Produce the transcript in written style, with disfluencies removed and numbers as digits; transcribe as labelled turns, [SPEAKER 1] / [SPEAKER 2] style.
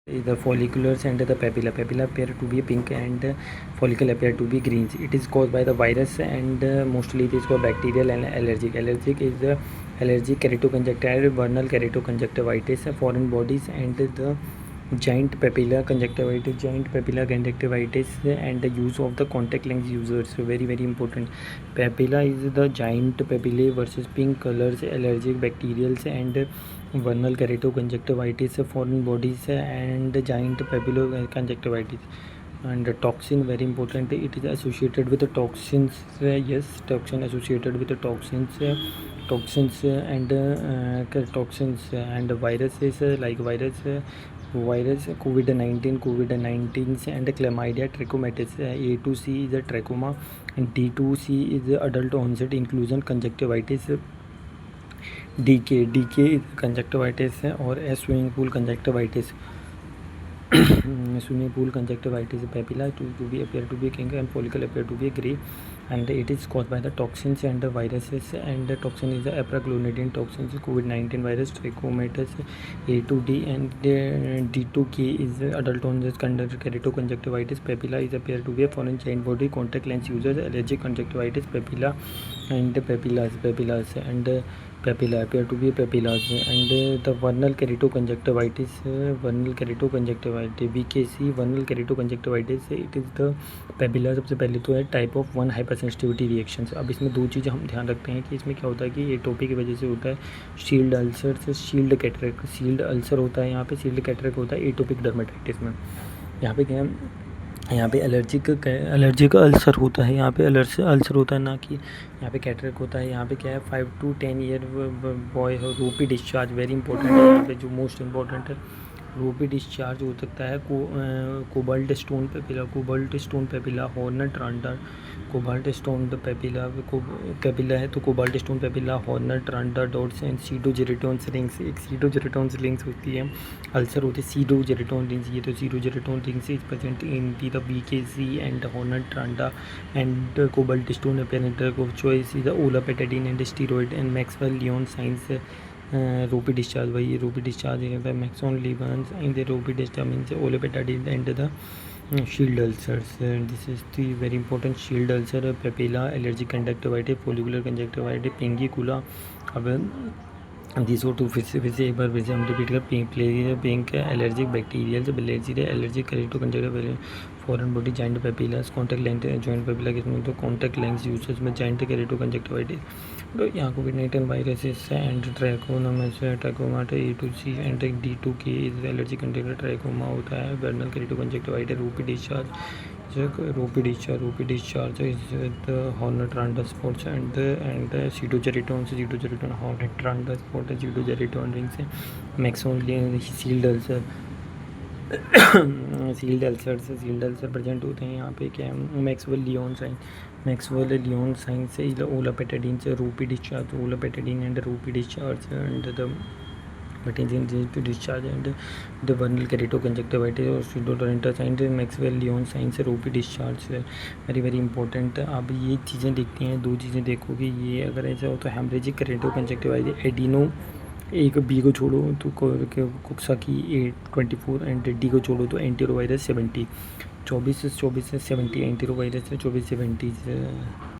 [SPEAKER 1] The folliculars and the papilla. Papilla appear to be pink and follicle appear to be green. It is caused by the virus and mostly it is called bacterial and allergic. Allergic is the allergic keratoconjunctivitis, vernal keratoconjunctivitis, foreign bodies and the giant papilla conjunctivitis and the use of the contact lens users. So very important. Papilla is the giant papillae versus pink colors, allergic bacterials and vernal keratoconjunctivitis, foreign bodies and giant papilloconjunctivitis. And the toxin, very important, it is associated with the toxins. Yes, toxin associated with the toxins, toxins and viruses like virus COVID-19 and chlamydia trachomatis. A to C is a trachoma and D to C is adult onset inclusion conjunctivitis. DK is conjunctivitis or a swimming pool conjunctivitis. Swimming pool conjunctivitis. Papilla to be appear to be pink and follicle appear to be grey, and it is caused by the toxins and the viruses. And the toxin is the apraglutinin toxins, COVID-19 virus, trachomatis. A to D and D to K is adult onset keratoconjunctivitis. Papilla is appear to be a foreign giant body, contact lens users, allergic conjunctivitis. Papilla and papilla appear to be papillas. And the vernal keratoconjunctivitis, VKC vernal keratoconjunctivitis, it is the papilla. सबसे पहले तो है type of 1 hyper sensitivity reactions. अब इसमें दो चीज़ें हम ध्यान रखते हैं कि इसमें क्या होता है कि एटोपी की वजह से होता है शील्ड अल्सर से शील्ड कैटरेक्ट. शील्ड अल्सर होता है यहाँ पे, शील्ड कैटरेक्ट होता है एटोपिक डर्मेटाइटिस में. यहाँ पे क्या है, यहाँ पे एलर्जिक अल्सर होता है, यहाँ पे अल्सर होता है, ना कि यहाँ पे कैटरेक होता है. यहाँ पे क्या है 5 to 10 ईयर बॉय हो, रोपी डिस्चार्ज वेरी इंपॉर्टेंट है. यहाँ पे जो मोस्ट इम्पॉर्टेंट है रोपी डिस्चार्ज हो सकता है. Cobblestone papilla, Horner Trantas. Cobblestone papilla है तो cobblestone papilla, Horner Trantas dots and pseudogerontoxon rings. एक सीडोजेरेटोन्स रिंग्स होती है, अल्सर होती है सीडोजेरेटोन रिंग्स. ये तो pseudogerontoxon rings is present in the VKC and Horner Trantas and cobblestone apparent of choice is olopatadine and steroid and Maxwell Lyons साइंस. Ropy discharge, वही ropy discharge है Maxwell Lyons in the ropy discharge means olopatadine and the shield ulcers. This is the very important shield ulcer. Papilla, allergic conjunctivitis, follicular conjunctivitis, पिंगीकुला. अब these are two फिर से एक बार हम repeat कर pink allergic bacterial allergic keratoconjunctivitis, foreign body giant papillas, contact lens giant papilla किसमें तो contact lens users में giant keratoconjunctivitis. तो यहाँ कोविड-19 viruses and trachoma A to C and D to K is allergic conjunctivitis. Trachoma होता है वर्नल केरेटोकंजक्टिविटिस. रोपी discharge is the hornet randa spots and pseudogeritons, hornet randa spot, pseudogeritone rings, maxon shield ulcer. Shield ulcer present होते हैं. यहाँ पे क्या है Maxwell Leone साइन से ओलापेटाडीन से रोपी डिस्चार्ज, ओलापेटाडीन एंड रोपी discharge and the to discharge and the vernal keratoconjunctivitis or pseudodorentus and maxwell Leon साइन से रोपी डिस्चार्ज. Very important. अब ये चीज़ें देखती हैं, दो चीज़ें देखोगे. ये अगर ऐसा हो तो हेमरेजिक केरेटोकंजक्टिविटिस एडिनो, एक बी को छोड़ो तो कोक्साकी 24 एंड डी को छोड़ो तो एंटीरोवायरस 70. 24 से 70 एंटीरोवायरस है, 24 70